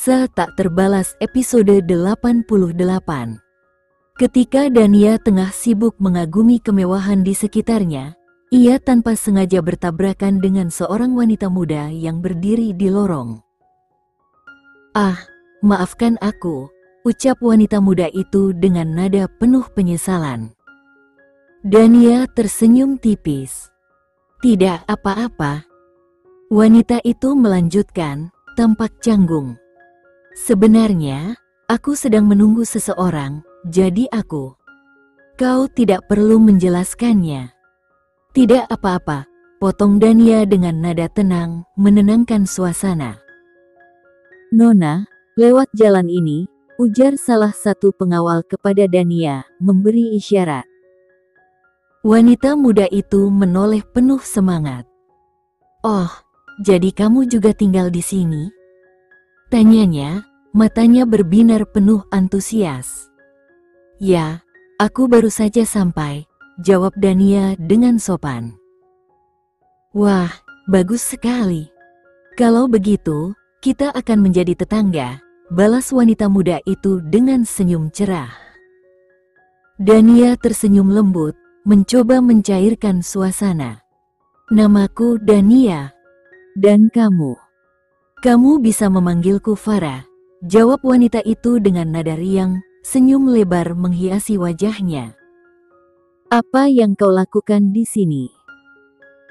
Sa tak terbalas episode 88. Ketika Dania tengah sibuk mengagumi kemewahan di sekitarnya, ia tanpa sengaja bertabrakan dengan seorang wanita muda yang berdiri di lorong. "Ah, maafkan aku," ucap wanita muda itu dengan nada penuh penyesalan. Dania tersenyum tipis. "Tidak apa-apa." Wanita itu melanjutkan, tampak canggung. "Sebenarnya, aku sedang menunggu seseorang, jadi aku." "Kau tidak perlu menjelaskannya." "Tidak apa-apa," potong Dania dengan nada tenang, menenangkan suasana. "Nona, lewat jalan ini," ujar salah satu pengawal kepada Dania, memberi isyarat. Wanita muda itu menoleh penuh semangat. "Oh, jadi kamu juga tinggal di sini?" tanyanya, matanya berbinar penuh antusias. "Ya, aku baru saja sampai," jawab Dania dengan sopan. "Wah, bagus sekali. Kalau begitu, kita akan menjadi tetangga," balas wanita muda itu dengan senyum cerah. Dania tersenyum lembut, mencoba mencairkan suasana. "Namaku Dania." "Dan kamu?" "Kamu bisa memanggilku Farah," jawab wanita itu dengan nada riang, senyum lebar menghiasi wajahnya. "Apa yang kau lakukan di sini?"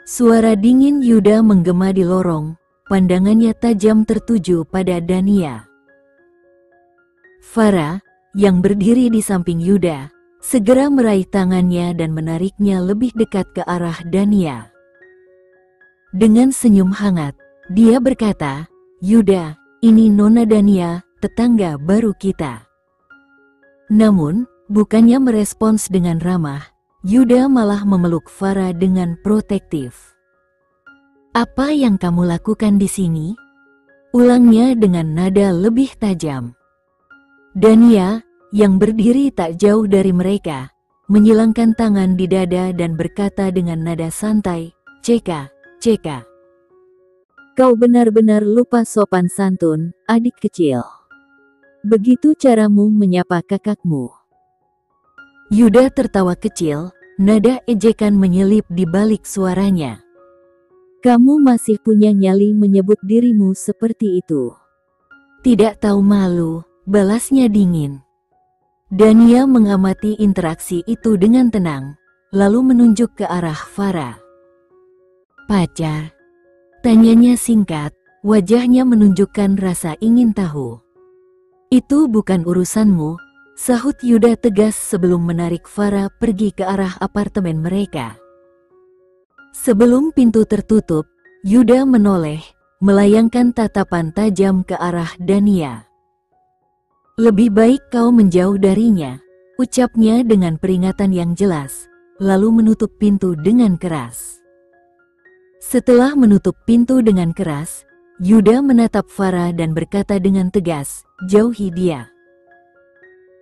Suara dingin Yuda menggema di lorong, pandangannya tajam tertuju pada Dania. Farah, yang berdiri di samping Yuda, segera meraih tangannya dan menariknya lebih dekat ke arah Dania. Dengan senyum hangat, dia berkata, "Yuda, ini Nona Dania, tetangga baru kita." Namun, bukannya merespons dengan ramah, Yuda malah memeluk Farah dengan protektif. "Apa yang kamu lakukan di sini?" ulangnya dengan nada lebih tajam. Dania, yang berdiri tak jauh dari mereka, menyilangkan tangan di dada dan berkata dengan nada santai, "Ceka, Ceka." "Kau benar-benar lupa sopan santun, adik kecil. Begitu caramu menyapa kakakmu." Yuda tertawa kecil, nada ejekan menyelip di balik suaranya. "Kamu masih punya nyali menyebut dirimu seperti itu." "Tidak tahu malu," balasnya dingin. Dania mengamati interaksi itu dengan tenang, lalu menunjuk ke arah Farah. "Pacar?" tanyanya singkat, wajahnya menunjukkan rasa ingin tahu. "Itu bukan urusanmu," sahut Yuda tegas sebelum menarik Farah pergi ke arah apartemen mereka. Sebelum pintu tertutup, Yuda menoleh, melayangkan tatapan tajam ke arah Dania. "Lebih baik kau menjauh darinya," ucapnya dengan peringatan yang jelas, lalu menutup pintu dengan keras. Setelah menutup pintu dengan keras, Yuda menatap Farah dan berkata dengan tegas, "Jauhi dia."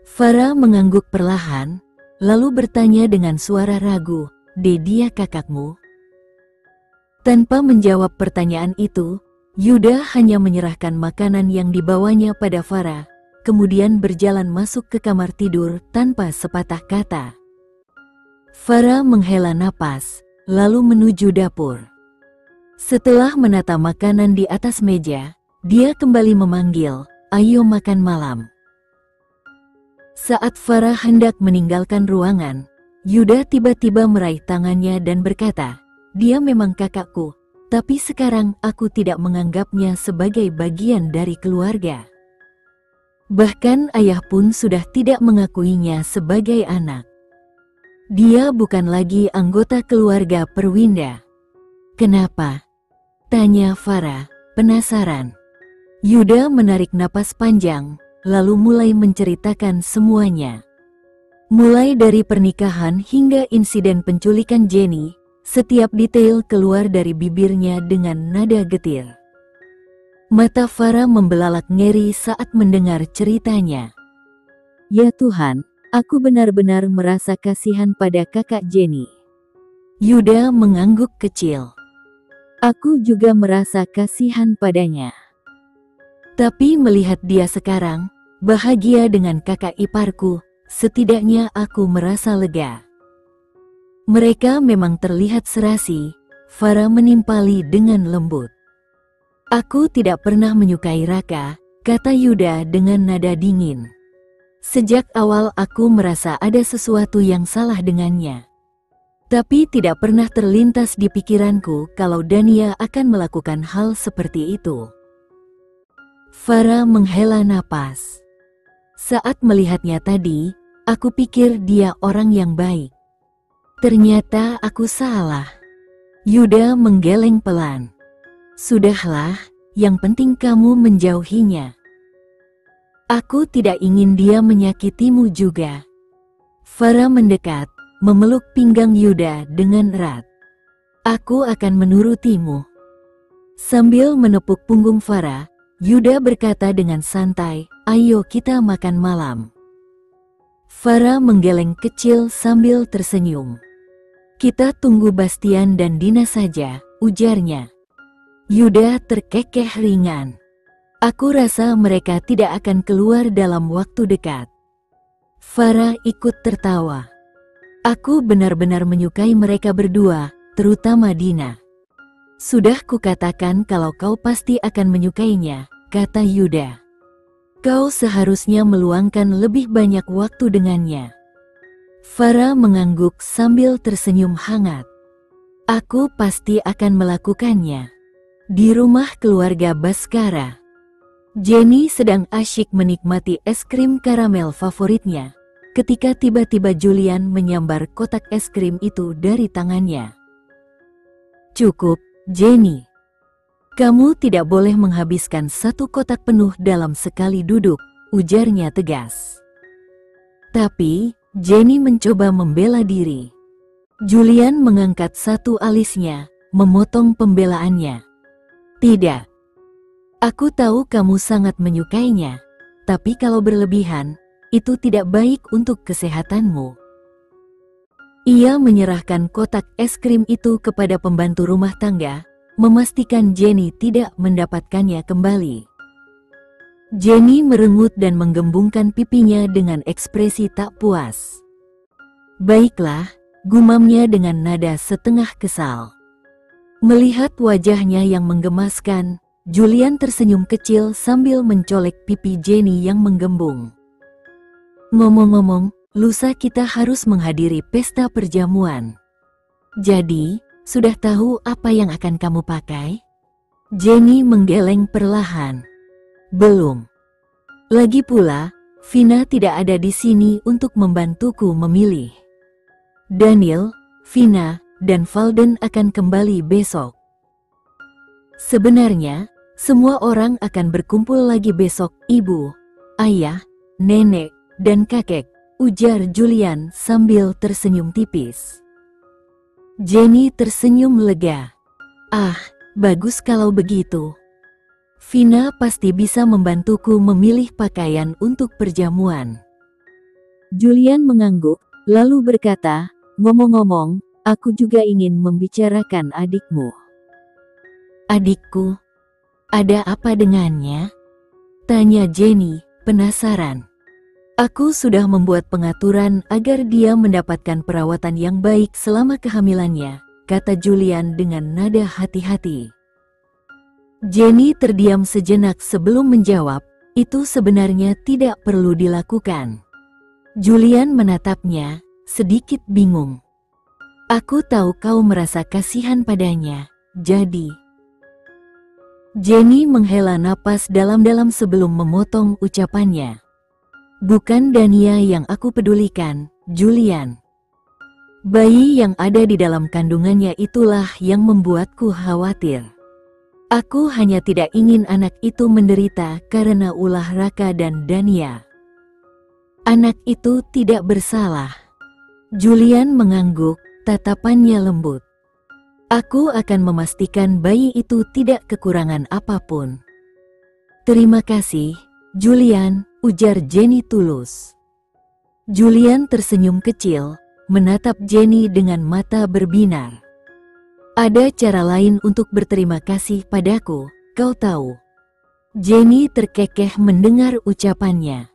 Farah mengangguk perlahan, lalu bertanya dengan suara ragu, "Dia kakakmu?" Tanpa menjawab pertanyaan itu, Yuda hanya menyerahkan makanan yang dibawanya pada Farah, kemudian berjalan masuk ke kamar tidur tanpa sepatah kata. Farah menghela napas, lalu menuju dapur. Setelah menata makanan di atas meja, dia kembali memanggil, "Ayo makan malam." Saat Farah hendak meninggalkan ruangan, Yuda tiba-tiba meraih tangannya dan berkata, "Dia memang kakakku, tapi sekarang aku tidak menganggapnya sebagai bagian dari keluarga. Bahkan ayah pun sudah tidak mengakuinya sebagai anak. Dia bukan lagi anggota keluarga Perwinda." "Kenapa?" tanya Farah, penasaran. Yuda menarik napas panjang, lalu mulai menceritakan semuanya. Mulai dari pernikahan hingga insiden penculikan Jenny, setiap detail keluar dari bibirnya dengan nada getir. Mata Farah membelalak ngeri saat mendengar ceritanya. "Ya Tuhan, aku benar-benar merasa kasihan pada kakak Jenny." Yuda mengangguk kecil. "Aku juga merasa kasihan padanya." Tapi melihat dia sekarang, bahagia dengan kakak iparku, setidaknya aku merasa lega. Mereka memang terlihat serasi, Farah menimpali dengan lembut. Aku tidak pernah menyukai Raka, kata Yuda dengan nada dingin. Sejak awal aku merasa ada sesuatu yang salah dengannya. Tapi tidak pernah terlintas di pikiranku kalau Dania akan melakukan hal seperti itu. Farah menghela napas. Saat melihatnya tadi, aku pikir dia orang yang baik. Ternyata aku salah. Yuda menggeleng pelan. Sudahlah, yang penting kamu menjauhinya. Aku tidak ingin dia menyakitimu juga. Farah mendekat, memeluk pinggang Yuda dengan erat. Aku akan menurutimu. Sambil menepuk punggung Farah, Yuda berkata dengan santai, ayo kita makan malam. Farah menggeleng kecil sambil tersenyum. Kita tunggu Bastian dan Dina saja, ujarnya. Yuda terkekeh ringan. Aku rasa mereka tidak akan keluar dalam waktu dekat. Farah ikut tertawa. Aku benar-benar menyukai mereka berdua, terutama Dina. Sudah kukatakan kalau kau pasti akan menyukainya, kata Yuda. Kau seharusnya meluangkan lebih banyak waktu dengannya. Farah mengangguk sambil tersenyum hangat. Aku pasti akan melakukannya. Di rumah keluarga Baskara, Jenny sedang asyik menikmati es krim karamel favoritnya, ketika tiba-tiba Julian menyambar kotak es krim itu dari tangannya. Cukup, Jenny. Kamu tidak boleh menghabiskan satu kotak penuh dalam sekali duduk, ujarnya tegas. Tapi, Jenny mencoba membela diri. Julian mengangkat satu alisnya, memotong pembelaannya. Tidak. Aku tahu kamu sangat menyukainya, tapi kalau berlebihan, itu tidak baik untuk kesehatanmu. Ia menyerahkan kotak es krim itu kepada pembantu rumah tangga, memastikan Jenny tidak mendapatkannya kembali. Jenny merengut dan menggembungkan pipinya dengan ekspresi tak puas. Baiklah, gumamnya dengan nada setengah kesal. Melihat wajahnya yang menggemaskan, Julian tersenyum kecil sambil mencolek pipi Jenny yang menggembung. Ngomong-ngomong, lusa kita harus menghadiri pesta perjamuan. Jadi, sudah tahu apa yang akan kamu pakai? Jenny menggeleng perlahan. Belum. Lagi pula, Vina tidak ada di sini untuk membantuku memilih. Daniel, Vina, dan Valden akan kembali besok. Sebenarnya, semua orang akan berkumpul lagi besok, ibu, ayah, nenek, dan kakek, ujar Julian sambil tersenyum tipis. Jenny tersenyum lega. Ah, bagus kalau begitu. Vina pasti bisa membantuku memilih pakaian untuk perjamuan. Julian mengangguk, lalu berkata, ngomong-ngomong, aku juga ingin membicarakan adikmu. Adikku? Ada apa dengannya? Tanya Jenny, penasaran. Aku sudah membuat pengaturan agar dia mendapatkan perawatan yang baik selama kehamilannya, kata Julian dengan nada hati-hati. Jenny terdiam sejenak sebelum menjawab, itu sebenarnya tidak perlu dilakukan. Julian menatapnya, sedikit bingung. Aku tahu kau merasa kasihan padanya, jadi... Jenny menghela napas dalam-dalam sebelum memotong ucapannya. Bukan Dania yang aku pedulikan, Julian. Bayi yang ada di dalam kandungannya itulah yang membuatku khawatir. Aku hanya tidak ingin anak itu menderita karena ulah Raka dan Dania. Anak itu tidak bersalah. Julian mengangguk, tatapannya lembut. Aku akan memastikan bayi itu tidak kekurangan apapun. Terima kasih, Julian, ujar Jenny tulus. Julian tersenyum kecil, menatap Jenny dengan mata berbinar. Ada cara lain untuk berterima kasih padaku, kau tahu. Jenny terkekeh mendengar ucapannya.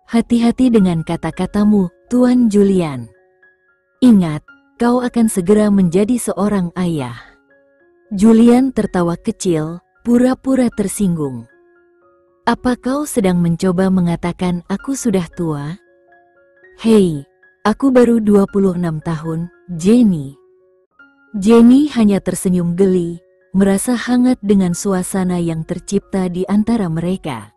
Hati-hati dengan kata-katamu, Tuan Julian. Ingat, kau akan segera menjadi seorang ayah. Julian tertawa kecil, pura-pura tersinggung. Apa kau sedang mencoba mengatakan aku sudah tua? Hei, aku baru 26 tahun, Jenny. Jenny hanya tersenyum geli, merasa hangat dengan suasana yang tercipta di antara mereka.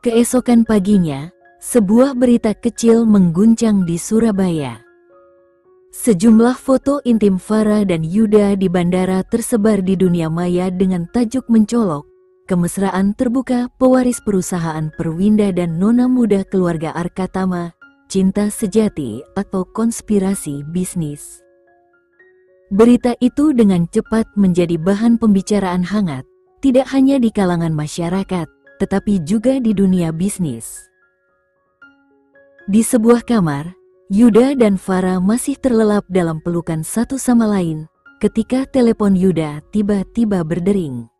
Keesokan paginya, sebuah berita kecil mengguncang di Surabaya. Sejumlah foto intim Farah dan Yuda di bandara tersebar di dunia maya dengan tajuk mencolok, kemesraan terbuka pewaris perusahaan Perwinda dan nona muda keluarga Arkatama, cinta sejati atau konspirasi bisnis. Berita itu dengan cepat menjadi bahan pembicaraan hangat, tidak hanya di kalangan masyarakat, tetapi juga di dunia bisnis. Di sebuah kamar, Yuda dan Farah masih terlelap dalam pelukan satu sama lain, ketika telepon Yuda tiba-tiba berdering.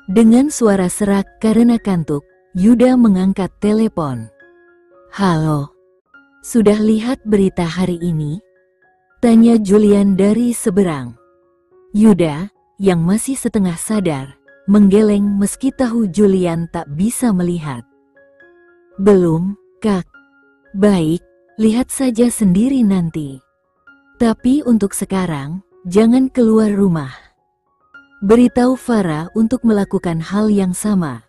Dengan suara serak karena kantuk, Yuda mengangkat telepon. "Halo, sudah lihat berita hari ini?" tanya Julian dari seberang. Yuda, yang masih setengah sadar, menggeleng meski tahu Julian tak bisa melihat. "Belum, Kak. Baik, lihat saja sendiri nanti. Tapi untuk sekarang, jangan keluar rumah." Beritahu Farah untuk melakukan hal yang sama.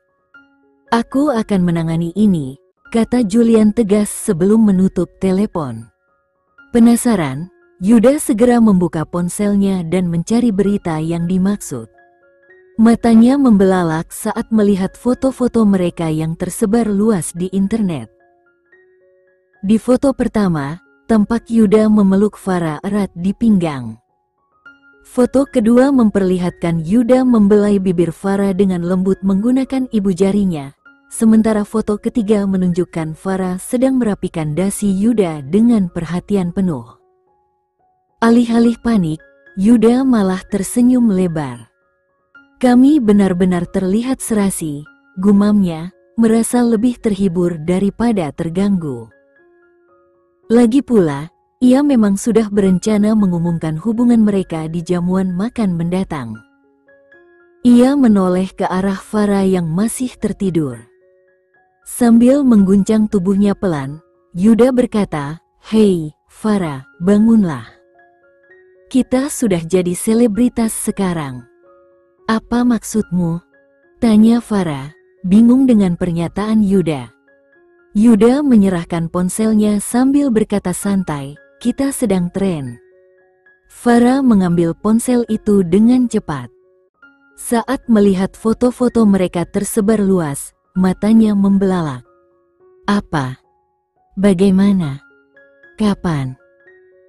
"Aku akan menangani ini," kata Julian tegas sebelum menutup telepon. Penasaran, Yuda segera membuka ponselnya dan mencari berita yang dimaksud. Matanya membelalak saat melihat foto-foto mereka yang tersebar luas di internet. Di foto pertama, tampak Yuda memeluk Farah erat di pinggang. Foto kedua memperlihatkan Yuda membelai bibir Farah dengan lembut menggunakan ibu jarinya, sementara foto ketiga menunjukkan Farah sedang merapikan dasi Yuda dengan perhatian penuh. Alih-alih panik, Yuda malah tersenyum lebar. "Kami benar-benar terlihat serasi," gumamnya, merasa lebih terhibur daripada terganggu. Lagi pula, ia memang sudah berencana mengumumkan hubungan mereka di jamuan makan mendatang. Ia menoleh ke arah Farah yang masih tertidur. Sambil mengguncang tubuhnya pelan, Yuda berkata, "Hei, Farah, bangunlah. Kita sudah jadi selebritas sekarang." "Apa maksudmu?" tanya Farah, bingung dengan pernyataan Yuda. Yuda menyerahkan ponselnya sambil berkata santai, "Kita sedang tren." Farah mengambil ponsel itu dengan cepat. Saat melihat foto-foto mereka tersebar luas, matanya membelalak. "Apa? Bagaimana? Kapan?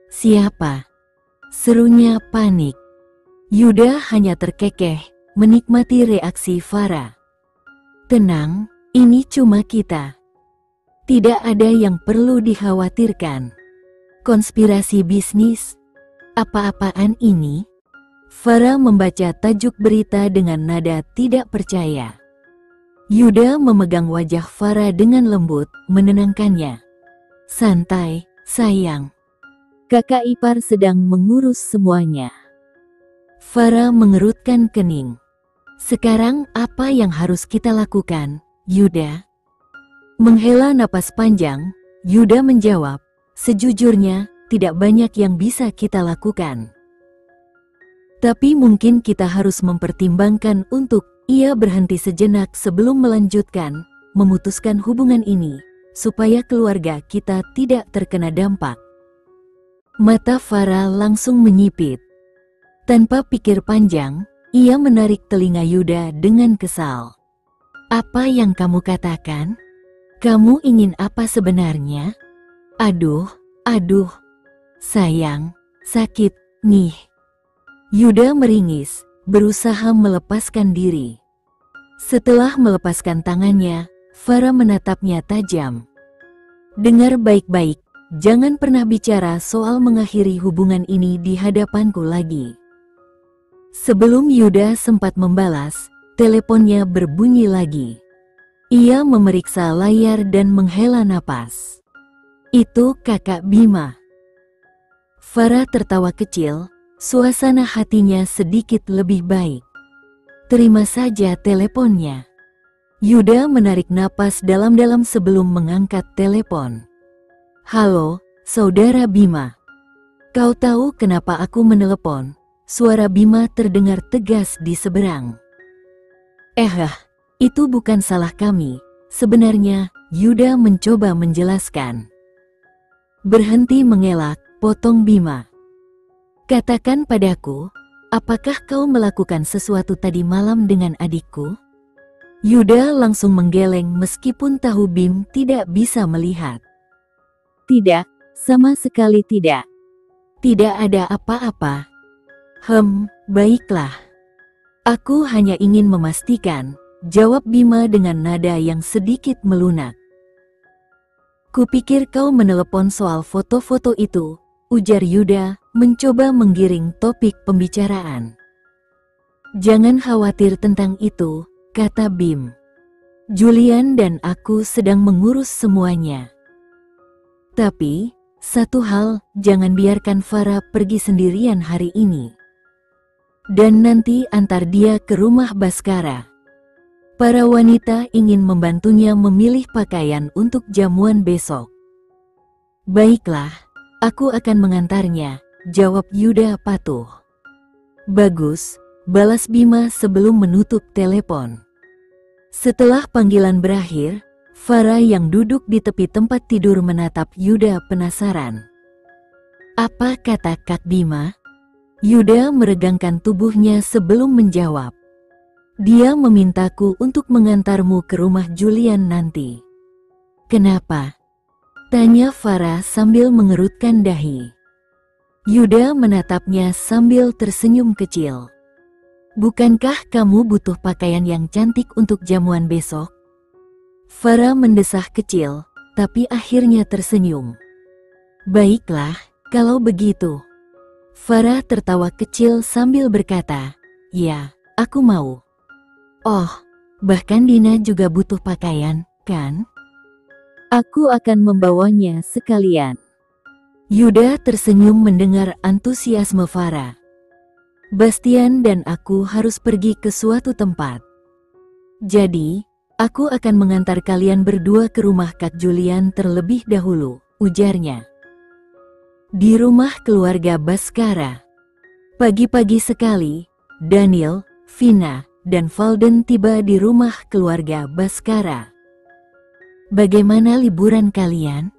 Siapa?" serunya panik. Yuda hanya terkekeh, menikmati reaksi Farah. "Tenang, ini cuma kita. Tidak ada yang perlu dikhawatirkan." "Konspirasi bisnis? Apa-apaan ini?" Farah membaca tajuk berita dengan nada tidak percaya. Yuda memegang wajah Farah dengan lembut, menenangkannya. "Santai, sayang. Kakak ipar sedang mengurus semuanya." Farah mengerutkan kening. "Sekarang apa yang harus kita lakukan, Yuda?" Menghela napas panjang, Yuda menjawab, "Sejujurnya, tidak banyak yang bisa kita lakukan. Tapi mungkin kita harus mempertimbangkan untuk..." Ia berhenti sejenak sebelum melanjutkan, "memutuskan hubungan ini, supaya keluarga kita tidak terkena dampak." Mata Farah langsung menyipit. Tanpa pikir panjang, ia menarik telinga Yuda dengan kesal. "Apa yang kamu katakan? Kamu ingin apa sebenarnya?" Aduh, sayang, sakit, nih." Yuda meringis, berusaha melepaskan diri. Setelah melepaskan tangannya, Farah menatapnya tajam. "Dengar baik-baik. Jangan pernah bicara soal mengakhiri hubungan ini di hadapanku lagi." Sebelum Yuda sempat membalas, teleponnya berbunyi lagi. Ia memeriksa layar dan menghela napas. Itu kakak Bima. Farah tertawa kecil, suasana hatinya sedikit lebih baik. Terima saja teleponnya. Yuda menarik napas dalam-dalam sebelum mengangkat telepon. Halo, Saudara Bima. Kau tahu kenapa aku menelepon? Suara Bima terdengar tegas di seberang. Itu bukan salah kami. Sebenarnya, Yuda mencoba menjelaskan. Berhenti mengelak, potong Bima. Katakan padaku, apakah kau melakukan sesuatu tadi malam dengan adikku? Yuda langsung menggeleng meskipun tahu Bim tidak bisa melihat. Tidak, sama sekali tidak. Tidak ada apa-apa. Baiklah. Aku hanya ingin memastikan, jawab Bima dengan nada yang sedikit melunak. Kupikir kau menelepon soal foto-foto itu, ujar Yuda, mencoba menggiring topik pembicaraan. Jangan khawatir tentang itu, kata Bim. Julian dan aku sedang mengurus semuanya. Tapi, satu hal, jangan biarkan Farah pergi sendirian hari ini. Dan nanti antar dia ke rumah Baskara. Para wanita ingin membantunya memilih pakaian untuk jamuan besok. Baiklah, aku akan mengantarnya, jawab Yuda patuh. Bagus, balas Bima sebelum menutup telepon. Setelah panggilan berakhir, Farah yang duduk di tepi tempat tidur menatap Yuda penasaran. Apa kata Kak Bima? Yuda meregangkan tubuhnya sebelum menjawab. Dia memintaku untuk mengantarmu ke rumah Julian nanti. Kenapa? Tanya Farah sambil mengerutkan dahi. Yuda menatapnya sambil tersenyum kecil. Bukankah kamu butuh pakaian yang cantik untuk jamuan besok? Farah mendesah kecil, tapi akhirnya tersenyum. Baiklah, kalau begitu. Farah tertawa kecil sambil berkata, ya, aku mau. Oh, bahkan Dina juga butuh pakaian, kan? Aku akan membawanya sekalian. Yuda tersenyum mendengar antusiasme Farah. Bastian dan aku harus pergi ke suatu tempat. Jadi, aku akan mengantar kalian berdua ke rumah Kak Julian terlebih dahulu, ujarnya. Di rumah keluarga Baskara. Pagi-pagi sekali, Daniel, Vina, dan Valden tiba di rumah keluarga Baskara. Bagaimana liburan kalian?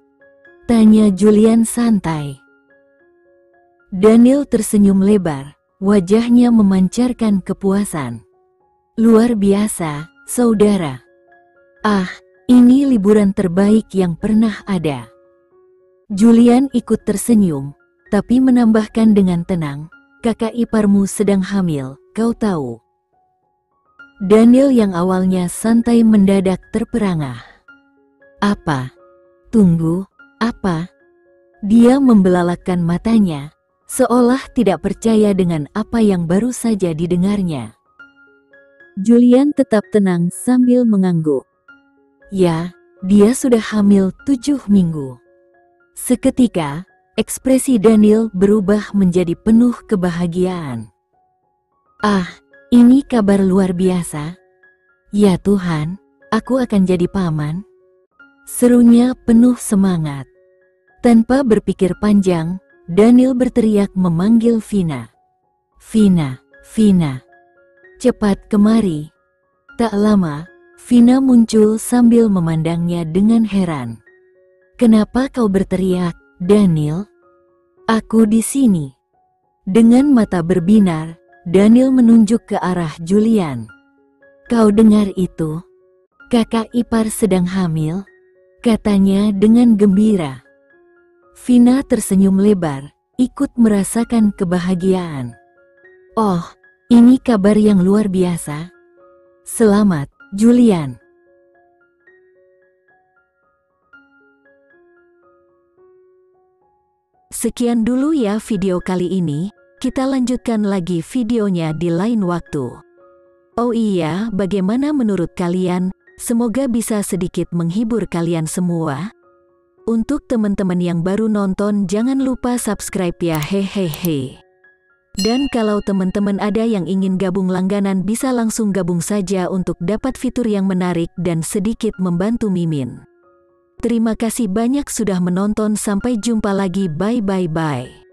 Tanya Julian santai. Daniel tersenyum lebar, wajahnya memancarkan kepuasan. Luar biasa, saudara. Ini liburan terbaik yang pernah ada. Julian ikut tersenyum, tapi menambahkan dengan tenang, kakak iparmu sedang hamil, kau tahu. Daniel yang awalnya santai mendadak terperangah. Apa? Tunggu, apa? Dia membelalakkan matanya, seolah tidak percaya dengan apa yang baru saja didengarnya. Julian tetap tenang sambil mengangguk. Ya, dia sudah hamil 7 minggu. Seketika, ekspresi Daniel berubah menjadi penuh kebahagiaan. Ini kabar luar biasa. Ya Tuhan, aku akan jadi paman. Serunya penuh semangat. Tanpa berpikir panjang, Daniel berteriak memanggil Vina. Vina, Vina. Cepat kemari. Tak lama, Vina muncul sambil memandangnya dengan heran. Kenapa kau berteriak, Daniel? Aku di sini. Dengan mata berbinar, Daniel menunjuk ke arah Julian. Kau dengar itu? Kakak ipar sedang hamil, katanya dengan gembira. Vina tersenyum lebar, ikut merasakan kebahagiaan. Oh, ini kabar yang luar biasa. Selamat, Julian. Sekian dulu ya video kali ini. Kita lanjutkan lagi videonya di lain waktu. Oh iya, bagaimana menurut kalian? Semoga bisa sedikit menghibur kalian semua. Untuk teman-teman yang baru nonton, jangan lupa subscribe ya, hehehe. Dan kalau teman-teman ada yang ingin gabung langganan, bisa langsung gabung saja untuk dapat fitur yang menarik dan sedikit membantu Mimin. Terima kasih banyak sudah menonton, sampai jumpa lagi, bye.